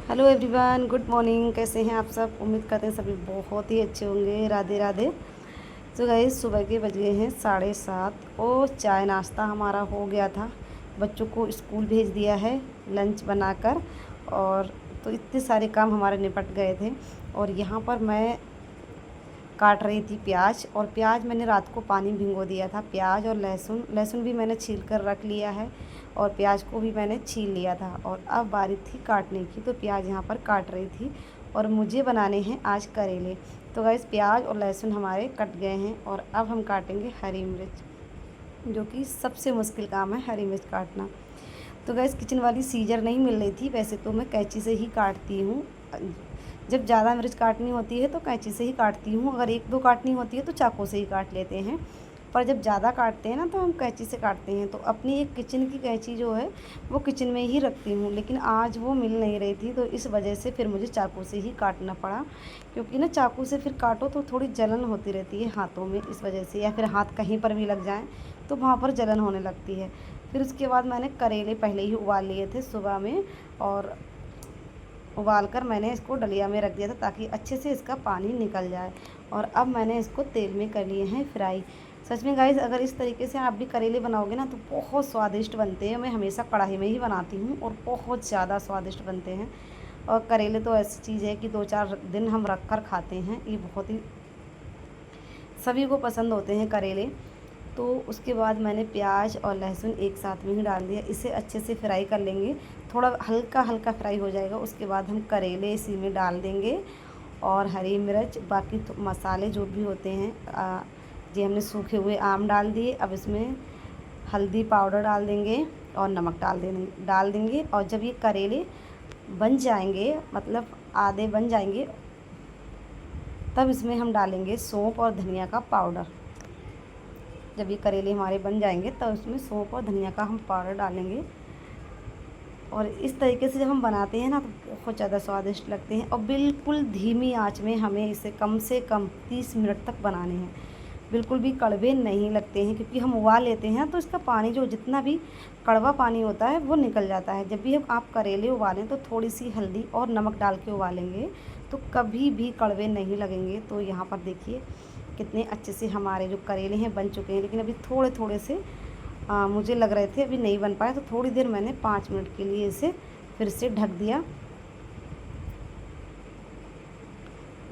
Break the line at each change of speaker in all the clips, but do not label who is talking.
Hello everyone, good morning. कैसे हैं आप सब? उम्मीद करते हैं सभी बहुत ही अच्छे होंगे। राधे राधे। तो गाइस, सुबह के बज गए हैं 7:30 और चाय नाश्ता हमारा हो गया था। बच्चों को स्कूल भेज दिया है लंच बनाकर। और तो इतने सारे काम हमारे निपट गए थे। और यहाँ पर मैं काट रही थी प्याज। और प्याज मैंने रात को पानी भिगो दिया था। प्याज और लहसुन लहसुन भी मैंने छील कर रख लिया है और प्याज को भी मैंने छील लिया था। और अब बारी थी काटने की, तो प्याज यहाँ पर काट रही थी। और मुझे बनाने हैं आज करेले। तो गाइस, प्याज और लहसुन हमारे कट गए हैं और अब हम काटेंगे हरी मिर्च, जो कि सबसे मुश्किल काम है, हरी मिर्च काटना। तो गैस, किचन वाली सीजर नहीं मिल रही थी। वैसे तो मैं कैंची से ही काटती हूँ। जब ज़्यादा मिर्च काटनी होती है तो कैंची से ही काटती हूँ। अगर एक दो काटनी होती है तो चाकू से ही काट लेते हैं। पर जब ज़्यादा काटते हैं ना तो हम कैंची से काटते हैं। तो अपनी एक किचन की कैंची जो है वो किचन में ही रखती हूँ, लेकिन आज वो मिल नहीं रही थी, तो इस वजह से फिर मुझे चाकू से ही काटना पड़ा। क्योंकि ना चाकू से फिर काटो तो थोड़ी जलन होती रहती है हाथों में, इस वजह से, या फिर हाथ कहीं पर भी लग जाए तो वहाँ पर जलन होने लगती है। फिर उसके बाद मैंने करेले पहले ही उबाल लिए थे सुबह में, और उबाल कर मैंने इसको डलिया में रख दिया था ताकि अच्छे से इसका पानी निकल जाए। और अब मैंने इसको तेल में कर लिए हैं फ्राई। सच में गाइस, अगर इस तरीके से आप भी करेले बनाओगे ना तो बहुत स्वादिष्ट बनते हैं। मैं हमेशा कढ़ाई में ही बनाती हूँ और बहुत ज़्यादा स्वादिष्ट बनते हैं। और करेले तो ऐसी चीज़ है कि 2-4 दिन हम रख कर खाते हैं। ये बहुत ही सभी को पसंद होते हैं करेले। तो उसके बाद मैंने प्याज और लहसुन एक साथ में ही डाल दिया। इसे अच्छे से फ्राई कर लेंगे, थोड़ा हल्का हल्का फ्राई हो जाएगा। उसके बाद हम करेले इसी में डाल देंगे और हरी मिर्च, बाकी तो मसाले जो भी होते हैं। ये हमने सूखे हुए आम डाल दिए। अब इसमें हल्दी पाउडर डाल देंगे और नमक डाल देंगे। और जब ये करेले बन जाएंगे, मतलब आधे बन जाएंगे, तब इसमें हम डालेंगे सौंफ और धनिया का पाउडर। जब ये करेले हमारे बन जाएंगे तब इसमें सौंफ और धनिया का हम पाउडर डालेंगे। और इस तरीके से जब हम बनाते हैं ना तो बहुत ज़्यादा स्वादिष्ट लगते हैं। और बिल्कुल धीमी आंच में हमें इसे कम से कम 30 मिनट तक बनाने हैं। बिल्कुल भी कड़वे नहीं लगते हैं, क्योंकि हम उबाल लेते हैं तो इसका पानी, जो जितना भी कड़वा पानी होता है, वो निकल जाता है। जब भी हम आप करेले उबालें तो थोड़ी सी हल्दी और नमक डाल के उबालेंगे तो कभी भी कड़वे नहीं लगेंगे। तो यहाँ पर देखिए कितने अच्छे से हमारे जो करेले हैं बन चुके हैं। लेकिन अभी थोड़े थोड़े से मुझे लग रहे थे अभी नहीं बन पाए, तो थोड़ी देर मैंने 5 मिनट के लिए इसे फिर से ढक दिया,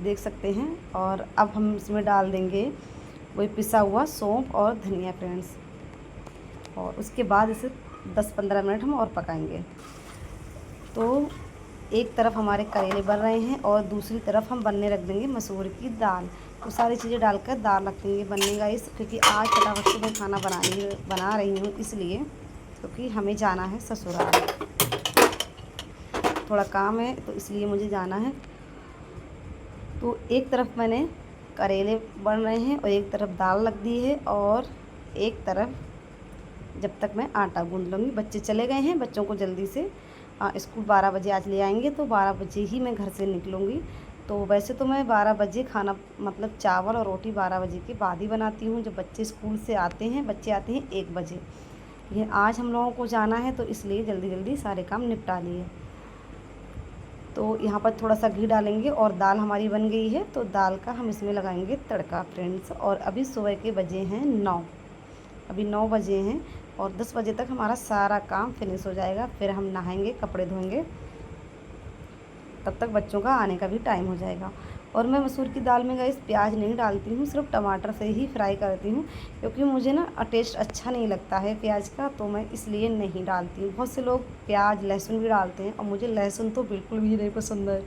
देख सकते हैं। और अब हम इसमें डाल देंगे वही पिसा हुआ सौंफ और धनिया फ्रेंड्स। और उसके बाद इसे 10-15 मिनट हम और पकाएंगे। तो एक तरफ हमारे करेले बन रहे हैं और दूसरी तरफ हम बनने रख देंगे मसूर की दाल। तो सारी चीज़ें डालकर दाल रख देंगे बनने गाइस, क्योंकि आज फटाफट से मैं खाना बना रही हूँ, इसलिए, क्योंकि हमें जाना है ससुराल। थोड़ा काम है तो इसलिए मुझे जाना है। तो एक तरफ मैंने करेले बन रहे हैं और एक तरफ दाल रख दी है। और एक तरफ जब तक मैं आटा गूँध लूँगी, बच्चे चले गए हैं, बच्चों को जल्दी से स्कूल 12 बजे आज ले आएंगे, तो 12 बजे ही मैं घर से निकलूँगी। तो वैसे तो मैं 12 बजे खाना, मतलब चावल और रोटी 12 बजे के बाद ही बनाती हूँ, जब बच्चे स्कूल से आते हैं। बच्चे आते हैं 1 बजे, लेकिन आज हम लोगों को जाना है तो इसलिए जल्दी जल्दी सारे काम निपटा लिए। तो यहाँ पर थोड़ा सा घी डालेंगे और दाल हमारी बन गई है, तो दाल का हम इसमें लगाएंगे तड़का फ्रेंड्स। और अभी सुबह के बजे हैं 9, अभी 9 बजे हैं और 10 बजे तक हमारा सारा काम फिनिश हो जाएगा। फिर हम नहाएंगे, कपड़े धोएंगे, तब तक बच्चों का आने का भी टाइम हो जाएगा। और मैं मसूर की दाल में गाइस प्याज नहीं डालती हूँ, सिर्फ टमाटर से ही फ्राई करती हूँ, क्योंकि मुझे ना टेस्ट अच्छा नहीं लगता है प्याज का, तो मैं इसलिए नहीं डालती हूँ। बहुत से लोग प्याज लहसुन भी डालते हैं और मुझे लहसुन तो बिल्कुल भी नहीं पसंद है,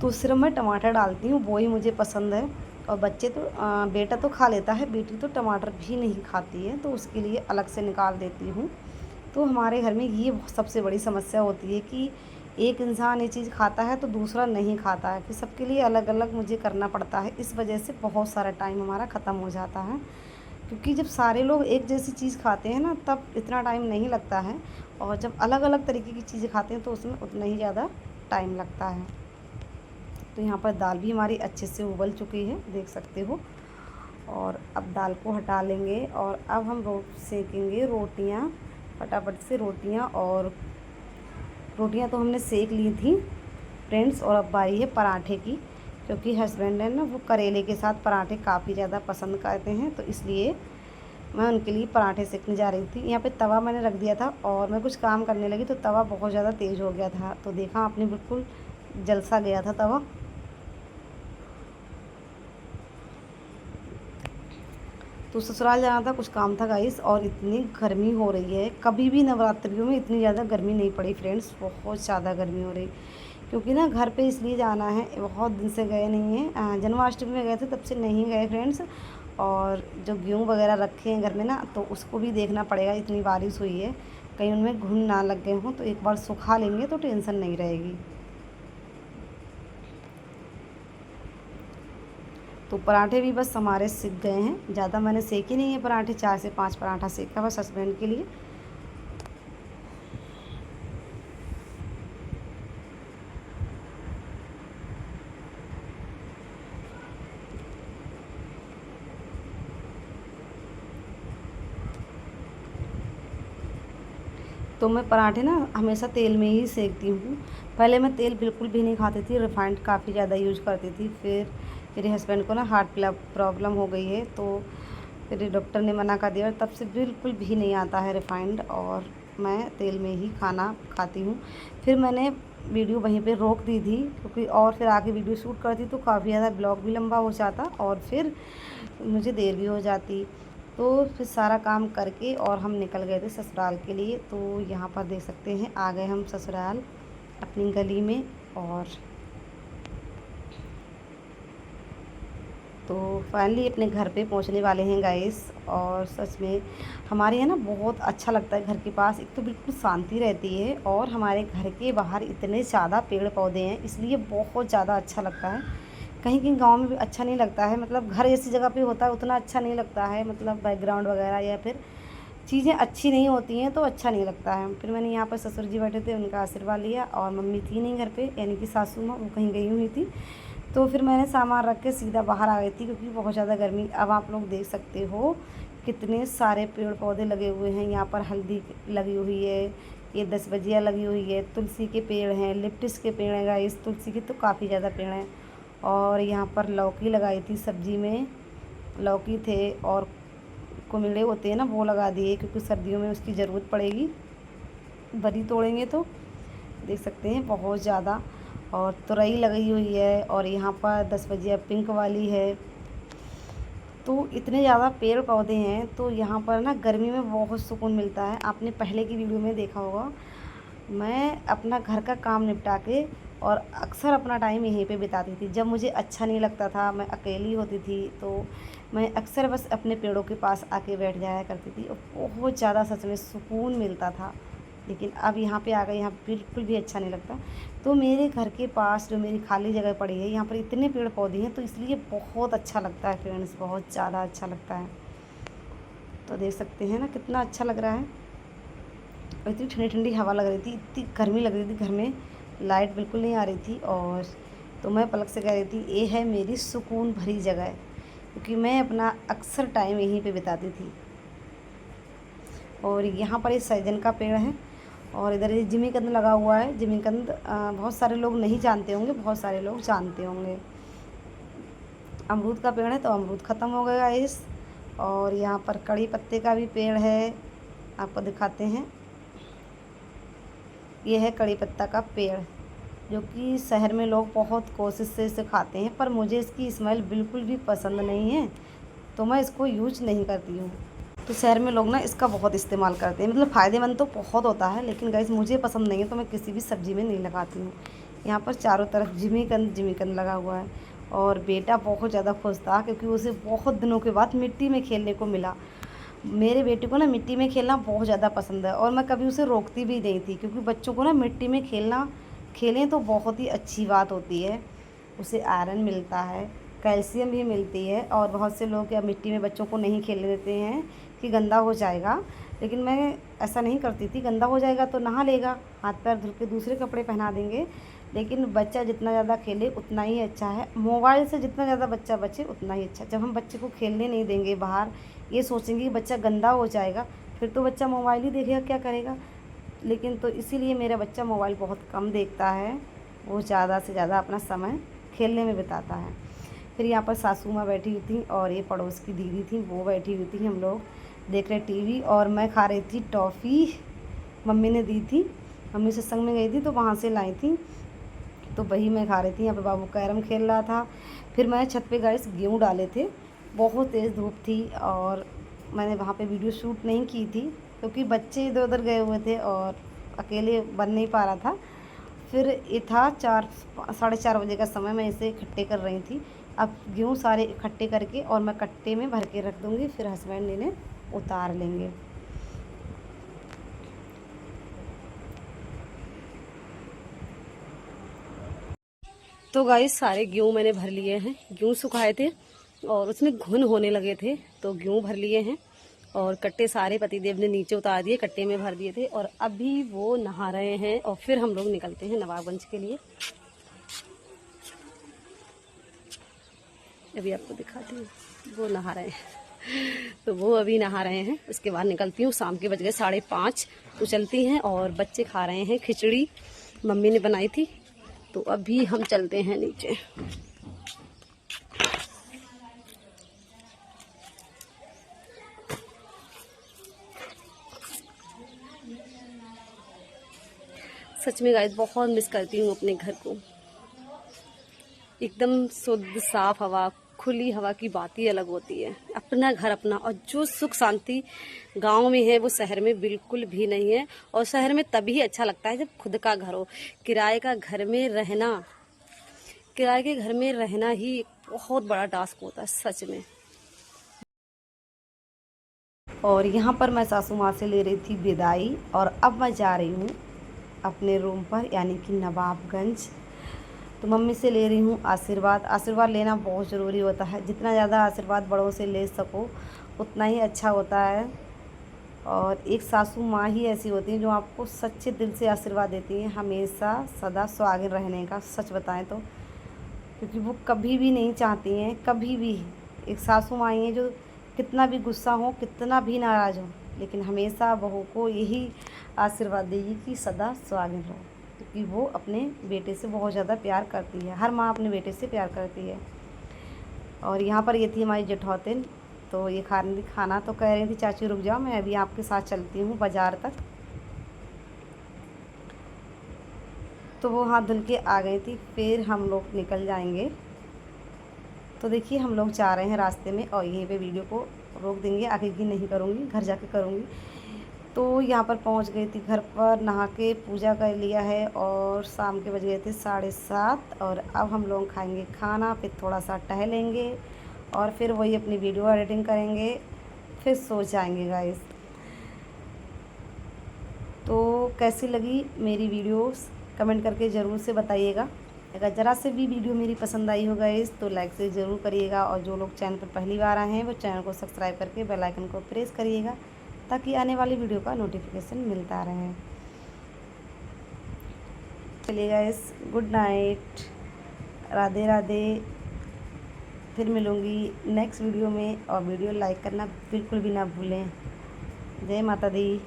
तो सिर्फ मैं टमाटर डालती हूँ, वो ही मुझे पसंद है। और बच्चे तो बेटा तो खा लेता है, बेटी तो टमाटर भी नहीं खाती है, तो उसके लिए अलग से निकाल देती हूँ। तो हमारे घर में ये सबसे बड़ी समस्या होती है कि एक इंसान ये चीज़ खाता है तो दूसरा नहीं खाता है, फिर सबके लिए अलग अलग मुझे करना पड़ता है। इस वजह से बहुत सारा टाइम हमारा ख़त्म हो जाता है, क्योंकि जब सारे लोग एक जैसी चीज़ खाते हैं ना तब इतना टाइम नहीं लगता है, और जब अलग अलग तरीके की चीज़ें खाते हैं तो उसमें उतना ही ज़्यादा टाइम लगता है। तो यहाँ पर दाल भी हमारी अच्छे से उबल चुकी है, देख सकते हो। और अब दाल को हटा लेंगे और अब हम सेकेंगे रोटियाँ, फटाफट से रोटियाँ। और रोटियां तो हमने सेक ली थी फ्रेंड्स, और अब बारी है पराठे की, क्योंकि हस्बैंड है ना वो करेले के साथ पराठे काफ़ी ज़्यादा पसंद करते हैं, तो इसलिए मैं उनके लिए पराठे सेकने जा रही थी। यहाँ पे तवा मैंने रख दिया था और मैं कुछ काम करने लगी तो तवा बहुत ज़्यादा तेज़ हो गया था, तो देखा आपने बिल्कुल जल सा गया था तवा। तो ससुराल जाना था, कुछ काम था गाइस, और इतनी गर्मी हो रही है, कभी भी नवरात्रियों में इतनी ज़्यादा गर्मी नहीं पड़ी फ्रेंड्स, बहुत ज़्यादा गर्मी हो रही। क्योंकि ना घर पे इसलिए जाना है, बहुत दिन से गए नहीं हैं, जन्माष्टमी में गए थे तब से नहीं गए फ्रेंड्स, और जो गेहूँ वगैरह रखे हैं घर में ना, तो उसको भी देखना पड़ेगा, इतनी बारिश हुई है कहीं उनमें घुन ना लग गए हों, तो एक बार सुखा लेंगे तो टेंशन नहीं रहेगी। तो पराठे भी बस हमारे सिक गए हैं, ज़्यादा मैंने सेके नहीं है पराठे, 4 से 5 पराठा सेका बस हस्बैंड के लिए। तो मैं पराठे ना हमेशा तेल में ही सेकती हूँ। पहले मैं तेल बिल्कुल भी नहीं खाती थी, रिफाइंड काफ़ी ज़्यादा यूज करती थी। फिर मेरे हस्बैंड को ना हार्ट प्रॉब्लम हो गई है, तो फिर डॉक्टर ने मना कर दिया, और तब से बिल्कुल भी नहीं आता है रिफाइंड, और मैं तेल में ही खाना खाती हूँ। फिर मैंने वीडियो वहीं पे रोक दी थी, क्योंकि और फिर आगे वीडियो शूट करती तो काफ़ी ज़्यादा ब्लॉग भी लंबा हो जाता और फिर मुझे देर भी हो जाती। तो फिर सारा काम करके और हम निकल गए थे ससुराल के लिए। तो यहाँ पर देख सकते हैं आ गए हम ससुराल अपनी गली में, और तो फाइनली अपने घर पे पहुँचने वाले हैं गाइस। और सच में हमारे यहाँ ना बहुत अच्छा लगता है घर के पास, एक तो बिल्कुल शांति रहती है, और हमारे घर के बाहर इतने ज़्यादा पेड़ पौधे हैं, इसलिए बहुत ज़्यादा अच्छा लगता है। कहीं कहीं गांव में भी अच्छा नहीं लगता है, मतलब घर ऐसी जगह पे होता है उतना अच्छा नहीं लगता है, मतलब बैकग्राउंड वगैरह या फिर चीज़ें अच्छी नहीं होती हैं तो अच्छा नहीं लगता है। फिर मैंने यहाँ पर ससुर जी बैठे थे, उनका आशीर्वाद लिया, और मम्मी थी नहीं घर पे, यानी कि सासू माँ, वो कहीं गई हुई थी। तो फिर मैंने सामान रख के सीधा बाहर आ गई थी, क्योंकि बहुत ज़्यादा गर्मी। अब आप लोग देख सकते हो कितने सारे पेड़ पौधे लगे हुए हैं। यहाँ पर हल्दी लगी हुई है, ये 10 बजिया लगी हुई है, तुलसी के पेड़ हैं, लिप्टिस के पेड़ हैं गाइस, तुलसी के तो काफ़ी ज़्यादा पेड़ हैं। और यहाँ पर लौकी लगाई थी सब्जी में, लौकी थे, और कुमिड़े होते हैं ना वो लगा दिए, क्योंकि सर्दियों में उसकी ज़रूरत पड़ेगी, बरी तोड़ेंगे तो। देख सकते हैं बहुत ज़्यादा, और तुरई लगी हुई है, और यहाँ पर 10 बजिया पिंक वाली है। तो इतने ज़्यादा पेड़ पौधे हैं, तो यहाँ पर ना गर्मी में बहुत सुकून मिलता है। आपने पहले की वीडियो में देखा होगा, मैं अपना घर का काम निपटा के और अक्सर अपना टाइम यहीं पे बिताती थी। जब मुझे अच्छा नहीं लगता था, मैं अकेली होती थी, तो मैं अक्सर बस अपने पेड़ों के पास आके बैठ जाया करती थी, और बहुत ज़्यादा सच में सुकून मिलता था। लेकिन अब यहाँ पे आ गए, यहाँ बिल्कुल भी अच्छा नहीं लगता। तो मेरे घर के पास जो मेरी खाली जगह पड़ी है, यहाँ पर इतने पेड़ पौधे हैं, तो इसलिए बहुत अच्छा लगता है फ्रेंड्स, बहुत ज़्यादा अच्छा लगता है। तो देख सकते हैं ना कितना अच्छा लग रहा है, और इतनी ठंडी ठंडी हवा लग रही थी, इतनी गर्मी लग रही थी घर में, लाइट बिल्कुल नहीं आ रही थी। और तो मैं पलक से कह रही थी ये है मेरी सुकून भरी जगह, क्योंकि मैं अपना अक्सर टाइम यहीं पे बिताती थी। और यहाँ पर इस सैजन का पेड़ है, और इधर ये जिमीकंद लगा हुआ है। जिमीकंद बहुत सारे लोग नहीं जानते होंगे, बहुत सारे लोग जानते होंगे। अमरूद का पेड़ है, तो अमरूद ख़त्म हो गया इस। और यहाँ पर कड़ी पत्ते का भी पेड़ है, आपको दिखाते हैं। ये है कड़ी पत्ता का पेड़, जो कि शहर में लोग बहुत कोशिश से इसे खाते हैं, पर मुझे इसकी स्मेल बिल्कुल भी पसंद नहीं है, तो मैं इसको यूज नहीं करती हूँ। तो शहर में लोग ना इसका बहुत इस्तेमाल करते हैं, मतलब फ़ायदेमंद तो बहुत होता है, लेकिन गाइस मुझे पसंद नहीं है, तो मैं किसी भी सब्ज़ी में नहीं लगाती हूँ। यहाँ पर चारों तरफ जिमीकंद लगा हुआ है, और बेटा बहुत ज़्यादा खुश था, क्योंकि उसे बहुत दिनों के बाद मिट्टी में खेलने को मिला। मेरे बेटे को ना मिट्टी में खेलना बहुत ज़्यादा पसंद है, और मैं कभी उसे रोकती भी नहीं थी, क्योंकि बच्चों को ना मिट्टी में खेलें तो बहुत ही अच्छी बात होती है। उसे आयरन मिलता है, कैल्शियम भी मिलती है। और बहुत से लोग क्या मिट्टी में बच्चों को नहीं खेलने देते हैं कि गंदा हो जाएगा, लेकिन मैं ऐसा नहीं करती थी। गंदा हो जाएगा तो नहा लेगा, हाथ पैर धुल के दूसरे कपड़े पहना देंगे, लेकिन बच्चा जितना ज़्यादा खेले उतना ही अच्छा है। मोबाइल से जितना ज़्यादा बच्चा बचे उतना ही अच्छा। जब हम बच्चे को खेलने नहीं देंगे बाहर, ये सोचेंगे कि बच्चा गंदा हो जाएगा, फिर तो बच्चा मोबाइल ही देखेगा, क्या करेगा। लेकिन तो इसीलिए मेरा बच्चा मोबाइल बहुत कम देखता है, वो ज़्यादा से ज़्यादा अपना समय खेलने में बिताता है। फिर यहाँ पर सासू माँ बैठी हुई थी और ये पड़ोस की दीदी थी वो बैठी हुई थी। हम लोग देख रहे टीवी और मैं खा रही थी टॉफ़ी, मम्मी ने दी थी, मम्मी सत्संग में गई थी तो वहाँ से लाई थी, तो वही मैं खा रही थी। यहाँ पे बाबू कैरम खेल रहा था। फिर मैं छत पे गाइस गेहूँ डाले थे, बहुत तेज़ धूप थी और मैंने वहाँ पे वीडियो शूट नहीं की थी क्योंकि बच्चे इधर उधर गए हुए थे और अकेले बन नहीं पा रहा था। फिर ये था 4 साढ़े 4 बजे का समय, मैं इसे इकट्ठे कर रही थी। अब गेहूँ सारे इकट्ठे करके और मैं कट्टे में भर के रख दूँगी, फिर हस्बैंड इन्हें उतार लेंगे। तो गाइस सारे गेहूँ मैंने भर लिए हैं, गेहूँ सुखाए थे और उसमें घुन होने लगे थे तो गेहूँ भर लिए हैं और कट्टे सारे पतिदेव ने नीचे उतार दिए, कट्टे में भर दिए थे और अभी वो नहा रहे हैं और फिर हम लोग निकलते हैं नवाबगंज के लिए। अभी आपको दिखाती हूँ, वो नहा रहे हैं तो वो अभी नहा रहे हैं, उसके बाद निकलती हूँ। शाम के बज गए 5:30 तो चलती हैं और बच्चे खा रहे हैं खिचड़ी, मम्मी ने बनाई थी। तो अभी हम चलते हैं नीचे। सच में गाइस बहुत मिस करती हूँ अपने घर को। एकदम शुद्ध साफ हवा, खुली हवा की बात ही अलग होती है। अपना घर अपना, और जो सुख शांति गांव में है वो शहर में बिल्कुल भी नहीं है। और शहर में तभी अच्छा लगता है जब खुद का घर हो। किराए का घर में रहना, किराए के घर में रहना ही बहुत बड़ा टास्क होता है सच में। और यहाँ पर मैं सासू माँ से ले रही थी विदाई और अब मैं जा रही हूँ अपने रूम पर, यानी कि नवाबगंज। तो मम्मी से ले रही हूँ आशीर्वाद। आशीर्वाद लेना बहुत ज़रूरी होता है, जितना ज़्यादा आशीर्वाद बड़ों से ले सको उतना ही अच्छा होता है। और एक सासू माँ ही ऐसी होती हैं जो आपको सच्चे दिल से आशीर्वाद देती हैं, हमेशा सदा सुहागिन रहने का। सच बताएं तो, क्योंकि वो कभी भी नहीं चाहती हैं, कभी भी। एक सासू माँ ही है जो कितना भी गुस्सा हो, कितना भी नाराज़ हो, लेकिन हमेशा बहू को यही आशीर्वाद देगी कि सदा सुहागिन रहो, क्योंकि वो अपने बेटे से बहुत ज़्यादा प्यार करती है। हर माँ अपने बेटे से प्यार करती है। और यहाँ पर ये थी हमारी जेठौतिन, तो ये खा रही थी खाना, तो कह रही थी चाची रुक जाओ, मैं अभी आपके साथ चलती हूँ बाज़ार तक। तो वो हाथ धुल के आ गई थी, फिर हम लोग निकल जाएंगे। तो देखिए हम लोग जा रहे हैं रास्ते में और यहीं पे वीडियो को रोक देंगे, आगे की नहीं करूँगी, घर जाके करूँगी। तो यहाँ पर पहुँच गई थी, घर पर नहा के पूजा कर लिया है और शाम के बज गए थे 7:30। और अब हम लोग खाएंगे खाना, फिर थोड़ा सा टहलेंगे और फिर वही अपनी वीडियो एडिटिंग करेंगे, फिर सो जाएंगे गाइस। तो कैसी लगी मेरी वीडियोस कमेंट करके ज़रूर से बताइएगा। अगर ज़रा से भी वीडियो मेरी पसंद आई हो गाइस तो लाइक से ज़रूर करिएगा, और जो लोग चैनल पर पहली बार आए हैं वो चैनल को सब्सक्राइब करके बेल आइकन को प्रेस करिएगा ताकि आने वाली वीडियो का नोटिफिकेशन मिलता रहे। चलिए guys, good night, Radhe Radhe. फिर मिलूँगी नेक्स्ट वीडियो में, और वीडियो लाइक करना बिल्कुल भी ना भूलें। जय माता दी।